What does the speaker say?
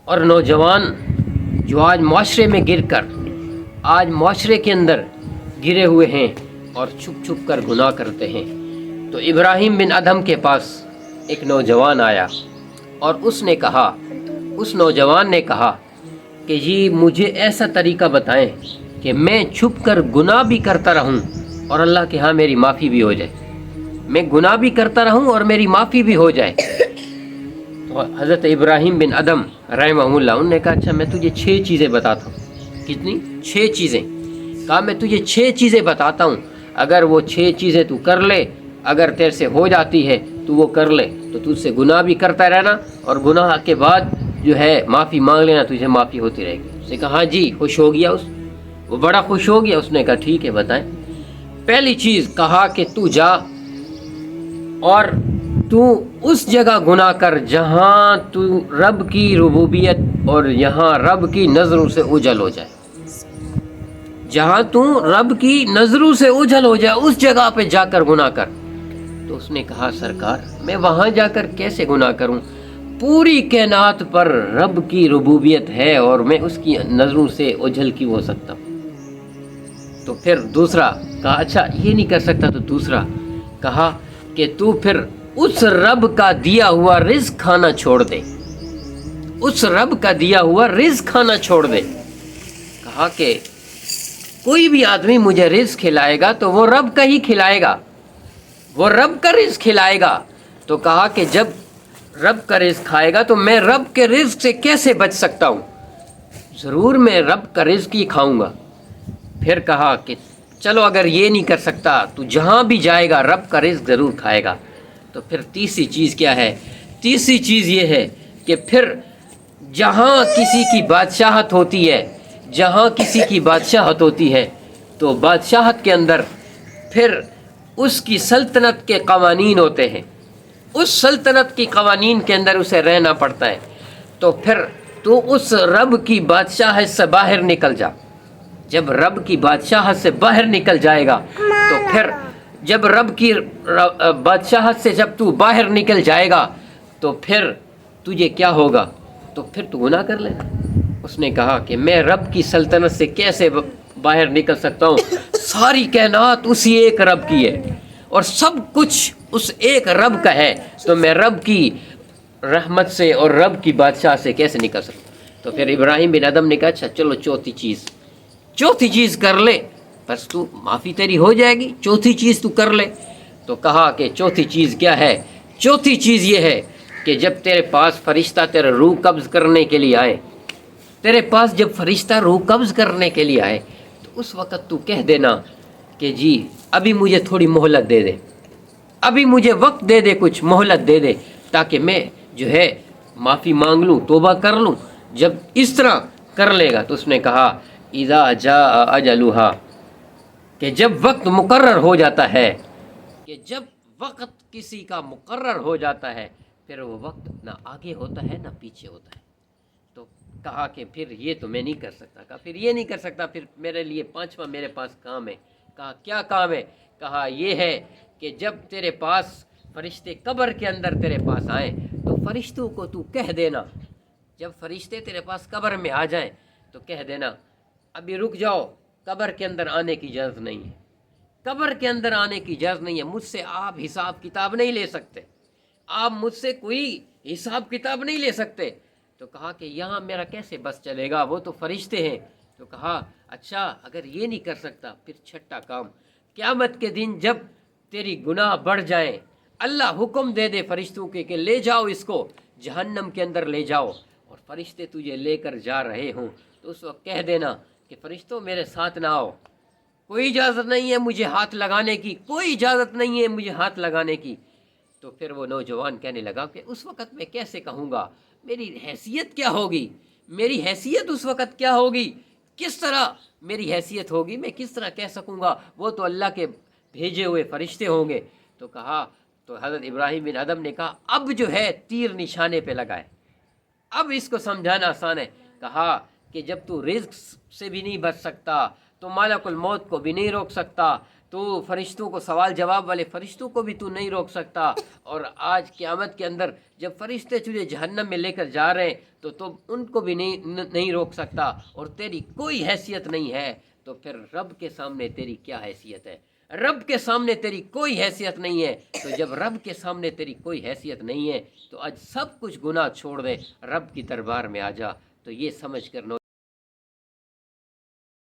اور نوجوان جو آج معاشرے میں گر کر آج معاشرے کے اندر گرے ہوئے ہیں اور چھپ چھپ کر گناہ کرتے ہیں، تو ابراہیم بن ادہم کے پاس ایک نوجوان آیا اور اس نوجوان نے کہا کہ جی مجھے ایسا طریقہ بتائیں کہ میں چھپ کر گناہ بھی کرتا رہوں اور اللہ کے ہاں میری معافی بھی ہو جائے، میں گناہ بھی کرتا رہوں اور میری معافی بھی ہو جائے۔ تو حضرت ابراہیم بن ادہم رحمہ اللہ انہوں نے کہا اچھا میں تجھے 6 چیزیں بتاتا ہوں۔ کتنی؟ 6 چیزیں۔ کہا میں تجھے 6 چیزیں بتاتا ہوں، اگر وہ 6 چیزیں تو کر لے، اگر تیرے سے ہو جاتی ہے تو وہ کر لے تو تجھ سے گناہ بھی کرتا رہنا اور گناہ کے بعد جو ہے معافی مانگ لینا، تجھے معافی ہوتی رہے گی۔ اس نے کہا ہاں جی، خوش ہو گیا، وہ بڑا خوش ہو گیا۔ اس نے کہا ٹھیک ہے بتائیں۔ پہلی چیز کہا کہ تو جا اور تو اس جگہ گناہ کر جہاں تو رب کی ربوبیت اور یہاں رب کی نظروں سے اوجھل ہو جائے، جہاں تو رب کی نظروں سے اوجھل ہو جائے اس جگہ پہ جا کر گناہ کر۔ تو اس نے کہا سرکار میں وہاں جا کر کیسے گناہ کروں، پوری کائنات پر رب کی ربوبیت ہے اور میں اس کی نظروں سے اوجھل کیوں ہو سکتا ہوں۔ تو پھر دوسرا کہا اچھا یہ نہیں کر سکتا تو دوسرا کہا کہ تو پھر اس رب کا دیا ہوا رزق کھانا چھوڑ دے، اس رب کا دیا ہوا رزق کھانا چھوڑ دے۔ کہا کہ کوئی بھی آدمی مجھے رزق کھلائے گا تو وہ رب کا ہی کھلائے گا، وہ رب کا رزق کھلائے گا۔ تو کہا کہ جب رب کا رزق کھائے گا تو میں رب کے رزق سے کیسے بچ سکتا ہوں، ضرور میں رب کا رزق ہی کھاؤں گا۔ پھر کہا کہ چلو اگر یہ نہیں کر سکتا تو جہاں بھی جائے گا رب کا رزق ضرور کھائے گا۔ تو پھر تیسری چیز کیا ہے؟ تیسری چیز یہ ہے کہ پھر جہاں کسی کی بادشاہت ہوتی ہے، جہاں کسی کی بادشاہت ہوتی ہے تو بادشاہت کے اندر پھر اس کی سلطنت کے قوانین ہوتے ہیں، اس سلطنت کی قوانین کے اندر اسے رہنا پڑتا ہے۔ تو پھر تو اس رب کی بادشاہت سے باہر نکل جا۔ جب رب کی بادشاہت سے باہر نکل جائے گا تو پھر جب رب کی بادشاہت سے جب تو باہر نکل جائے گا تو پھر تجھے کیا ہوگا؟ تو پھر تو گناہ کر لینا۔ اس نے کہا کہ میں رب کی سلطنت سے کیسے باہر نکل سکتا ہوں، ساری کائنات اسی ایک رب کی ہے اور سب کچھ اس ایک رب کا ہے، تو میں رب کی رحمت سے اور رب کی بادشاہ سے کیسے نکل سکتا ہوں۔ تو پھر ابراہیم بن ادہم نے کہا اچھا چلو چوتھی چیز کر لے، بس تو معافی تیری ہو جائے گی، چوتھی چیز تو کر لے۔ تو کہا کہ چوتھی چیز کیا ہے؟ چوتھی چیز یہ ہے کہ جب تیرے پاس فرشتہ تیرے روح قبض کرنے کے لیے آئے، تیرے پاس جب فرشتہ روح قبض کرنے کے لیے آئے تو اس وقت تو کہہ دینا کہ جی ابھی مجھے تھوڑی مہلت دے دے، ابھی مجھے وقت دے دے، کچھ مہلت دے دے تاکہ میں جو ہے معافی مانگ لوں، توبہ کر لوں۔ جب اس طرح کر لے گا تو اس نے کہا اذا جاء اجلھا، کہ جب وقت مقرر ہو جاتا ہے، کہ جب وقت کسی کا مقرر ہو جاتا ہے پھر وہ وقت نہ آگے ہوتا ہے نہ پیچھے ہوتا ہے۔ تو کہا کہ پھر یہ تو میں نہیں کر سکتا، کہا پھر یہ نہیں کر سکتا، پھر میرے لیے پانچواں میرے پاس کام ہے۔ کہا کیا کام ہے؟ کہا یہ ہے کہ جب تیرے پاس فرشتے قبر کے اندر تیرے پاس آئیں تو فرشتوں کو تو کہہ دینا، جب فرشتے تیرے پاس قبر میں آ جائیں تو کہہ دینا ابھی رک جاؤ، قبر کے اندر آنے کی اجازت نہیں ہے، قبر کے اندر آنے کی اجازت نہیں ہے، مجھ سے آپ حساب کتاب نہیں لے سکتے، آپ مجھ سے کوئی حساب کتاب نہیں لے سکتے۔ تو کہا کہ یہاں میرا کیسے بس چلے گا، وہ تو فرشتے ہیں۔ تو کہا اچھا اگر یہ نہیں کر سکتا پھر چھٹا کام، قیامت کے دن جب تیری گناہ بڑھ جائیں، اللہ حکم دے دے فرشتوں کے کہ لے جاؤ اس کو جہنم کے اندر لے جاؤ، اور فرشتے تجھے لے کر جا رہے ہوں تو اس وقت کہہ دینا کہ فرشتوں میرے ساتھ نہ آؤ، کوئی اجازت نہیں ہے مجھے ہاتھ لگانے کی، کوئی اجازت نہیں ہے مجھے ہاتھ لگانے کی۔ تو پھر وہ نوجوان کہنے لگا کہ اس وقت میں کیسے کہوں گا، میری حیثیت کیا ہوگی، میری حیثیت اس وقت کیا ہوگی، کس طرح میری حیثیت ہوگی، میں کس طرح کہہ سکوں گا، وہ تو اللہ کے بھیجے ہوئے فرشتے ہوں گے۔ تو کہا تو حضرت ابراہیم بن ادہم نے کہا اب جو ہے تیر نشانے پہ لگائے، اب اس کو سمجھانا آسان ہے۔ کہا کہ جب تو رزق سے بھی نہیں بچ سکتا تو مالک الموت کو بھی نہیں روک سکتا، تو فرشتوں کو، سوال جواب والے فرشتوں کو بھی تو نہیں روک سکتا، اور آج قیامت کے اندر جب فرشتے تجھے جہنم میں لے کر جا رہے ہیں تو ان کو بھی نہیں روک سکتا، اور تیری کوئی حیثیت نہیں ہے، تو پھر رب کے سامنے تیری کیا حیثیت ہے؟ رب کے سامنے تیری کوئی حیثیت نہیں ہے۔ تو جب رب کے سامنے تیری کوئی حیثیت نہیں ہے تو آج سب کچھ گناہ چھوڑ دے، رب کی دربار میں آ جا۔ تو یہ سمجھ کر